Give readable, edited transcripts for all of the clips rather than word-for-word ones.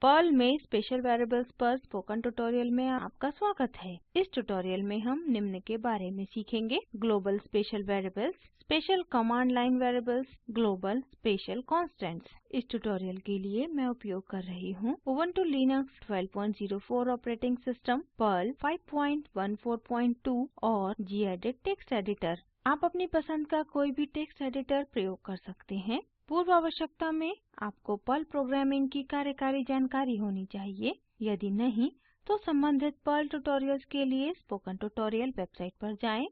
Perl में special variables पर spoken tutorial में आपका स्वागत है। इस ट्यूटोरियल में हम निम्न के बारे में सीखेंगे: global special variables, special command line variables, global special constants. इस ट्यूटोरियल के लिए मैं उपयोग कर रही हूँ Ubuntu Linux 1204 operating system, Perl 5142 और गेडिट टेक्स्ट एडिटर। आप अपनी पसंद का कोई भी टेक्स्ट एडिटर प्रयोग कर सकते हैं। पूर्व आवश्यकता में आपको पर्ल प्रोग्रामिंग की कार्यकारी जानकारी होनी चाहिए। यदि नहीं तो संबंधित पर्ल ट्यूटोरियल्स के लिए स्पोकन ट्यूटोरियल वेबसाइट पर जाएं।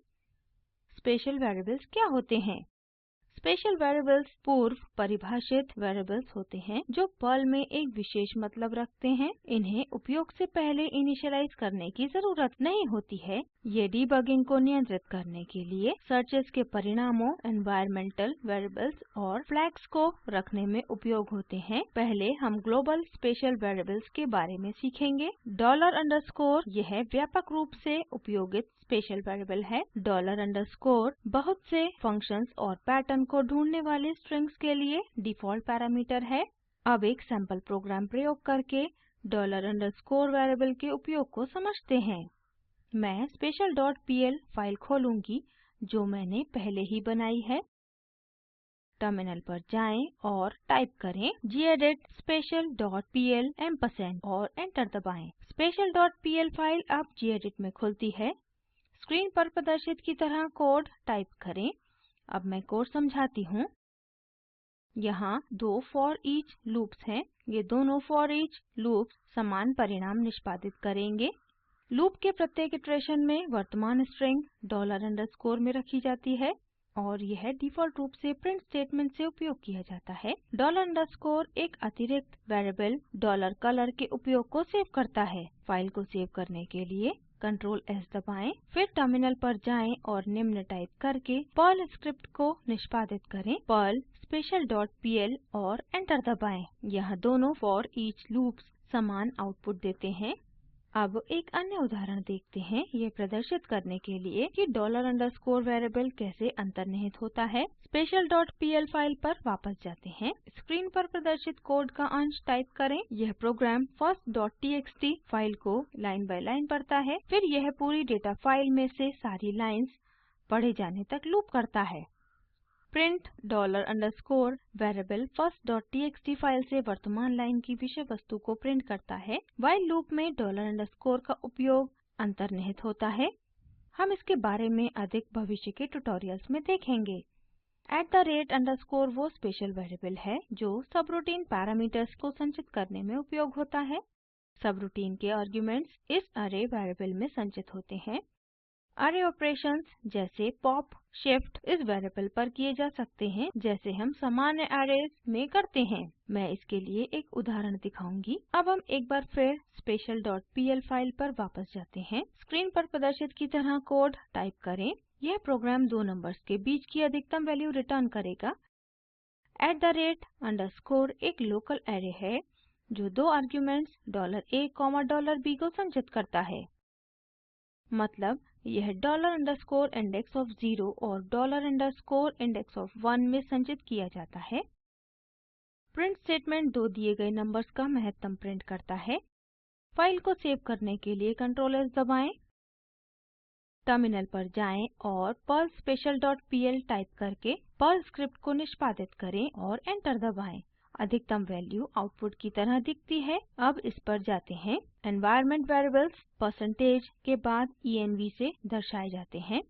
स्पेशल वेरिएबल्स क्या होते हैं? स्पेशल वेरिएबल्स पूर्व परिभाषित वेरिएबल्स होते हैं जो पर्ल में एक विशेष मतलब रखते हैं। इन्हें उपयोग से पहले इनिशियलाइज करने की ज़रूरत नहीं होती है। ये डिबगिंग को नियंत्रित करने के लिए सर्चेस के परिणामों, एनवायरमेंटल वेरिएबल्स और फ्लैग्स को रखने में उपयोग होते हैं। पहले हम ग्लोबल स्पेशल वेरिएबल्स के बारे में सीखेंगे। डॉलर अंडरस्कोर यह व्यापक रूप से उपयोगित स्पेशल वेरिएबल है। डॉलर अंडरस्कोर बहुत से फंक्शंस और पैटर्न को ढूंढने वाले स्ट्रिंग्स के लिए डिफ़ॉल्ट पैरामीटर है। अब एक सैंपल प्रोग्राम प्रयोग करके डॉलर अंडरस्कोर वेरिएबल के उपयोग को समझते हैं। मैं special.pl फाइल खोलूँगी जो मैंने पहले ही बनाई है। टर्मिनल पर जाएं और टाइप करें gedit special.pl एम्परसैंड और एंटर दबाएं। special.pl फाइल अब gedit में खुलती है। स्क्रीन पर प्रदर्शित की तरह कोड टाइप करें। अब मैं कोड समझाती हूँ। यहाँ दो फॉर ईच लूप्स हैं। ये दोनों फॉर ईच लूप्स समान परिणाम निष्पादित करेंगे। लूप के प्रत्येक इटरेशन में वर्तमान स्ट्रिंग डॉलर अंडरस्कोर में रखी जाती है और यह डिफ़ॉल्ट रूप से प्रिंट स्टेटमेंट से उपयोग किया जाता है। डॉलर अंडरस्कोर एक अतिरिक्त वेरिएबल डॉलर कलर के उपयोग को सेव करता है। फाइल को सेव करने के लिए Ctrl S दबाएं, फिर टर्मिनल पर जाएं और निम्न टाइप करके पर्ल स्क्रिप्ट को निष्पादित करें। पर्ल special.pl और एंटर दबाएं। यहाँ दोनों फॉर ईच लूप्स समान आउटपुट देते हैं। अब एक अन्य उदाहरण देखते हैं, यह प्रदर्शित करने के लिए कि डॉलर अंडरस्कोर वेरिएबल कैसे अंतर्निहित होता है। special.pl फाइल पर वापस जाते हैं। स्क्रीन पर प्रदर्शित कोड का अंश टाइप करें। यह प्रोग्राम first.txt फाइल को लाइन बाय लाइन पढ़ता है, फिर यह पूरी डेटा फाइल में से सारी लाइन्स पढ़े जाने तक लूप करता है। Print dollar underscore variable first.txt file से वर्तमान लाइन की विषय वस्तु को प्रिंट करता है। व्हाइल लूप में डॉलर अंडरस्कोर का उपयोग अंतर्निहित होता है। हम इसके बारे में अधिक भविष्य के ट्यूटोरियल्स में देखेंगे। @_ वो स्पेशल वेरिएबल है जो सबरूटीन पैरामीटर्स को संचित करने में उपयोग होता है। सबरूटीन के आर्ग्यूमेंट्स इस अरे वेरिएबल में संचित होते हैं। अरे ऑपरेशंस जैसे पॉप, शिफ्ट इस वेरिएबल पर किए जा सकते हैं जैसे हम सामान्य अरेज में करते हैं। मैं इसके लिए एक उदाहरण दिखाऊंगी। अब हम एक बार फिर special.pl फाइल पर वापस जाते हैं। स्क्रीन पर प्रदर्शित की तरह कोड टाइप करें। यह प्रोग्राम दो नंबर्स के बीच की अधिकतम वैल्यू रिटर्न करेगा। @_ एक लोकल एरे है जो दो आर्ग्यूमेंट्स $a, $b को संचित करता है। मतलब यह $_index0 और $_index1 में संचित किया जाता है। प्रिंट स्टेटमेंट दो दिए गए नंबर्स का महत्तम प्रिंट करता है। फाइल को सेव करने के लिए Ctrl S दबाएं। टर्मिनल पर जाएं और पर्ल special.pl टाइप करके पर्ल स्क्रिप्ट को निष्पादित करें और एंटर दबाएं। अधिकतम वैल्यू आउटपुट की तरह दिखती है। अब इस पर जाते हैं। एनवायरनमेंट वेरिएबल्स परसेंटेज के बाद env से दर्शाए जाते हैं।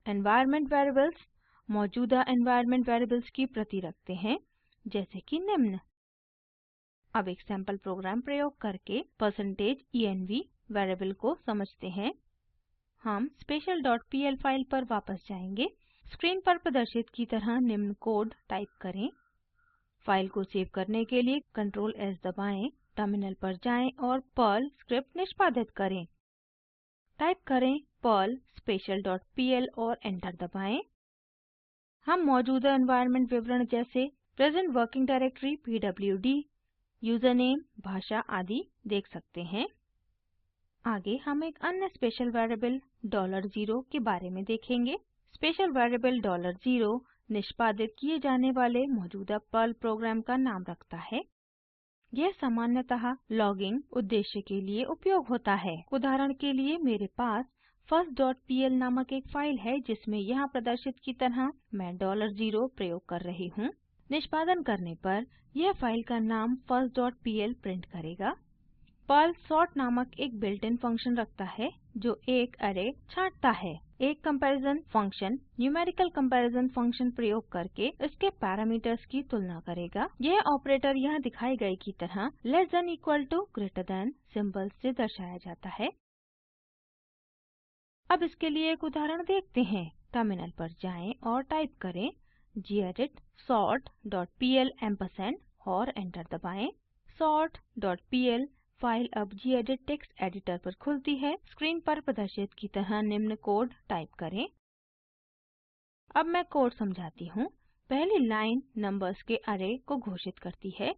एनवायरनमेंट वेरिएबल्स मौजूदा एनवायरनमेंट वेरिएबल्स की प्रति रखते हैं, जैसे कि निम्न। अब एक सैंपल प्रोग्राम प्रयोग करके %env वेरिएबल को समझते हैं। हम special.pl फाइल पर वापस जाएंगे। स्क्रीन पर प्रदर्शित की तरह निम्न कोड टाइप करें। फाइल को सेव करने के लिए Ctrl S दबाएं। टर्मिनल पर जाएं और पर्ल स्क्रिप्ट निष्पादित करें। टाइप करें पर्ल special.pl और एंटर दबाएं। हम मौजूदा एनवायरनमेंट विवरण जैसे present working directory pwd, username, भाषा आदि देख सकते हैं। आगे हम एक अन्य स्पेशल वेरिएबल $0 के बारे में देखेंगे। स्पेशल वेरिएबल $0 निष्पादित किए जाने वाले मौजूदा पर्ल प्रोग्राम का नाम रखता है। यह सामान्यतः लॉगिंग उद्देश्य के लिए उपयोग होता है। उदाहरण के लिए मेरे पास first.pl नामक एक फ़ाइल है जिसमें यहाँ प्रदर्शित की तरह मैं $0 प्रयोग कर रही हूँ। निष्पादन करने पर यह फ़ाइल का नाम first.pl प्रिंट करेगा। पर्ल sort नामक एक बिल्ट इन फंक्शन रखता है जो एक अरे छांटता है। एक comparison function numerical comparison function प्रयोग करके इसके पैरामीटर्स की तुलना करेगा। यह ऑपरेटर यहाँ दिखाई गए की तरह less than equal to greater than symbol से दर्शाया जाता है। अब इसके लिए एक उदाहरण देखते हैं। टर्मिनल पर जाएँ और टाइप करें gedit sort.pl एम्परसैंड और एंटर दबाएं। sort.pl फाइल अब gedit टेक्स्ट एडिटर पर खुलती है। स्क्रीन पर प्रदर्शित की तरह निम्न कोड टाइप करें। अब मैं कोड समझाती हूँ। पहली लाइन नंबर्स के अरे को घोषित करती है।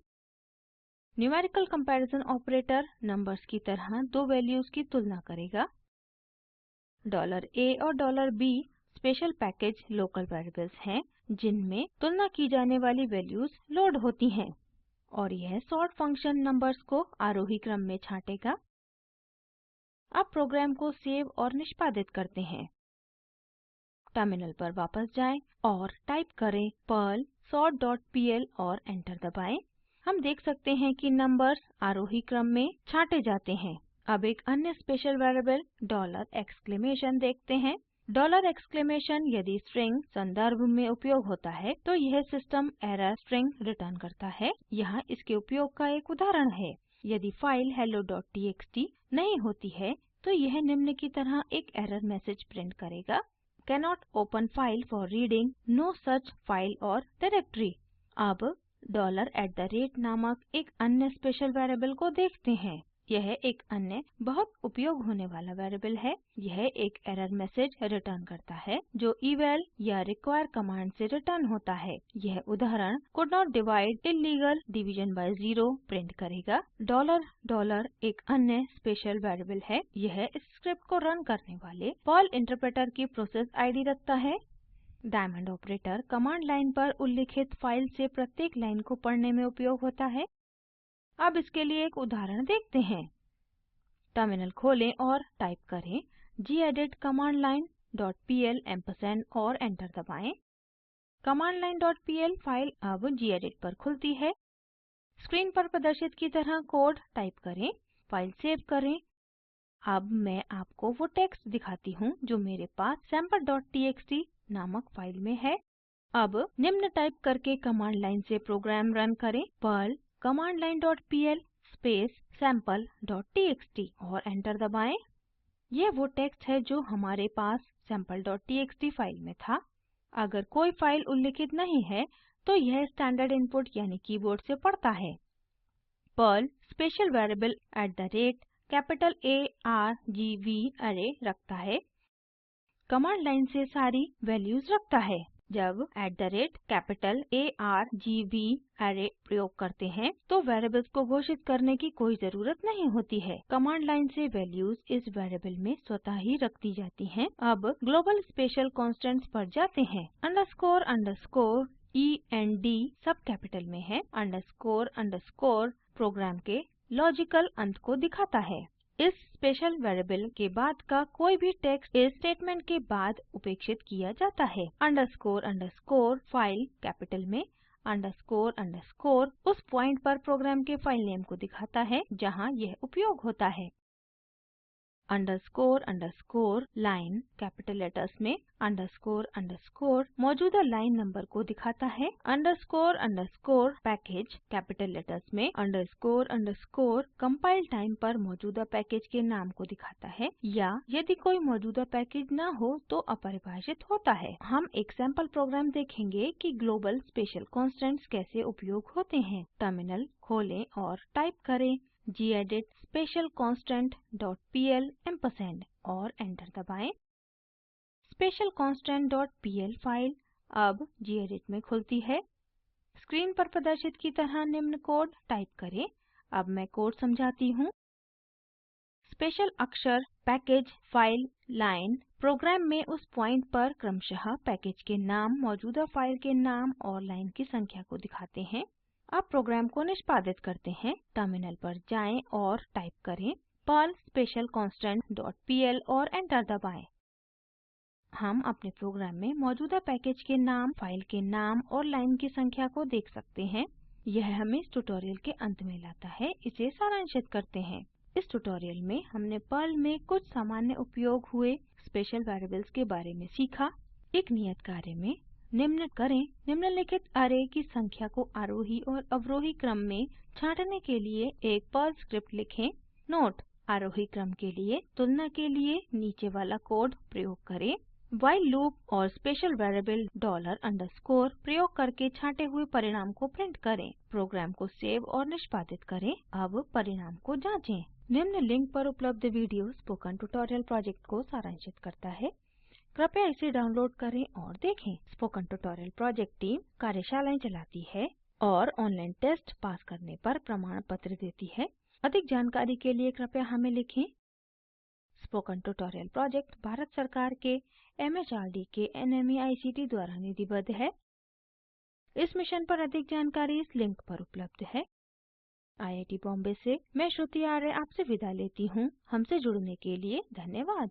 न्यूमेरिकल कंपैरिजन ऑपरेटर नंबर्स की तरह दो वैल्यूज़ की तुलना करेगा। $a और $b special package local variables हैं जिनमें तुलना की जाने वाली वैल्यूज़ लोड होती हैं और यह सॉर्ट फंक्शन नंबर्स को आरोही क्रम में छांटेगा। अब प्रोग्राम को सेव और निष्पादित करते हैं। टर्मिनल पर वापस जाएं और टाइप करें पर्ल sort.pl और एंटर दबाएं। हम देख सकते हैं कि नंबर्स आरोही क्रम में छांटे जाते हैं। अब एक अन्य स्पेशल वेरिएबल $! देखते हैं। $! यदि स्ट्रिंग संदर्भ में उपयोग होता है तो यह सिस्टम एरर स्ट्रिंग रिटर्न करता है। यहाँ इसके उपयोग का एक उदाहरण है। यदि फाइल hello.txt नहीं होती है तो यह निम्न की तरह एक एरर मैसेज प्रिंट करेगा cannot open file for reading no such file or directory। अब नामक एक अन्य स्पेशल वेरिएबल को देखते हैं। यह एक अन्य बहुत उपयोग होने वाला वेरिएबल है। यह एक एरर मैसेज रिटर्न करता है जो eval या require कमांड से रिटर्न होता है। यह उदाहरण could not divide illegal division by zero print करेगा। एक अन्य स्पेशल वेरिएबल है। यह इस स्क्रिप्ट को रन करने वाले पर्ल इंटरप्रेटर की प्रोसेस आईडी रखता है। डायमंड ऑपरेटर कमांड लाइन पर उल्लिखित फाइल से प्रत्येक लाइन को पढ़ने में उपयोग होता है। अब इसके लिए एक उदाहरण देखते हैं। टर्मिनल खोलें और टाइप करें gedit commandline.pl एम्परसैंड और एंटर दबाएं। commandline.pl फाइल अब gedit पर खुलती है। स्क्रीन पर प्रदर्शित की तरह कोड टाइप करें। फाइल सेव करें। अब मैं आपको वो टेक्स्ट दिखाती हूँ जो मेरे पास sample.txt नामक फाइल में है। अब निम्न टाइप करके कमांड लाइन से प्रोग्राम रन करें पर्ल commandline.pl स्पेस sample.txt और एंटर दबाएं। यह वो टेक्स्ट है जो हमारे पास sample.txt फाइल में था। अगर कोई फाइल उल्लिखित नहीं है तो यह स्टैण्डर्ड इनपुट यानी कीबोर्ड से पढ़ता है। पर्ल स्पेशल वेरिएबल @argv अरे रखता है। कमांड लाइन से सारी वैल्यूज़ रखता है। जब @argv अरे प्रयोग करते हैं तो वेरिएबल्स को घोषित करने की कोई ज़रूरत नहीं होती है। कमांड लाइन से वैल्यूज़ इस वेरिएबल में स्वतः ही रख दी जाती हैं। अब ग्लोबल स्पेशल कॉन्स्टेंट्स पर जाते हैं। अंडरस्कोर END सब कैपिटल में है। अंडरस्कोर प्रोग्राम के लॉजिकल अंत को दिखाता है। इस स्पेशल वेरिएबल के बाद का कोई भी टेक्स्ट इस स्टेटमेंट के बाद उपेक्षित किया जाता है। अंडरस्कोर फाइल कैपिटल में अंडरस्कोर उस पॉइंट पर प्रोग्राम के फाइल नेम को दिखाता है जहाँ यह उपयोग होता है। अंडरस्कोर लाइन कैपिटल लेटर्स में अंडरस्कोर मौजूदा लाइन नंबर को दिखाता है। अंडरस्कोर पैकेज कैपिटल लेटर्स में अंडरस्कोर कंपाइल टाइम पर मौजूदा पैकेज के नाम को दिखाता है या यदि कोई मौजूदा पैकेज ना हो तो अपरिभाषित होता है। हम एक सैंपल प्रोग्राम देखेंगे कि ग्लोबल स्पेशल कॉन्स्टेंट्स कैसे उपयोग होते हैं। टर्मिनल खोलें और टाइप करें gedit specialconstant.pl एम्परसैंड और एंटर दबाएं। specialconstant.pl फाइल अब gedit में खुलती है। स्क्रीन पर प्रदर्शित की तरह निम्न कोड टाइप करें। अब मैं कोड समझाती हूँ। स्पेशल अक्षर पैकेज, फाइल, लाइन। प्रोग्राम में उस पॉइंट पर क्रमशः पैकेज के नाम मौजूदा फाइल के नाम और लाइन की संख्या को दिखाते हैं। अब प्रोग्राम को निष्पादित करते हैं। टर्मिनल पर जाएँ और टाइप करें Perl special constant dot PL और एंटर दबाएं। हम अपने प्रोग्राम में मौजूदा पैकेज के नाम, फाइल के नाम और लाइन की संख्या को देख सकते हैं। यह हमें इस ट्यूटोरियल के अंत में लाता है। इसे सारांशित करते हैं। इस ट्यूटोरियल में हमने पर्ल में कुछ सामान्य उपयोग हुए स्पेशल वेरिएबल्स के बारे में सीखा। एक नियत कार्य में निम्न करें: निम्नलिखित अरे की संख्या को आरोही और अवरोही क्रम में छांटने के लिए एक पर्ल स्क्रिप्ट लिखें। नोट: आरोही क्रम के लिए तुलना के लिए नीचे वाला कोड प्रयोग करें। व्हाइल लूप और स्पेशल वेरिएबल $_ प्रयोग करके छांटे हुए परिणाम को प्रिंट करें। प्रोग्राम को सेव और निष्पादित करें। अब परिणाम को जाँचें। निम्न लिंक पर उपलब्ध वीडियो स्पोकन ट्यूटोरियल प्रोजेक्ट को सारांशित करता है। कृपया इसे डाउनलोड करें और देखें। स्पोकन ट्यूटोरियल प्रोजेक्ट टीम कार्यशालाएं चलाती है और ऑनलाइन टेस्ट पास करने पर प्रमाण पत्र देती है। अधिक जानकारी के लिए कृपया हमें लिखें। स्पोकन ट्यूटोरियल प्रोजेक्ट भारत सरकार के MHRD के NMEICT द्वारा निधिबद्ध है। इस मिशन पर अधिक जानकारी इस लिंक पर उपलब्ध है। IIT बॉम्बे से मैं श्रुति आर्य आपसे विदा लेती हूँ। हमसे जुड़ने के लिए धन्यवाद।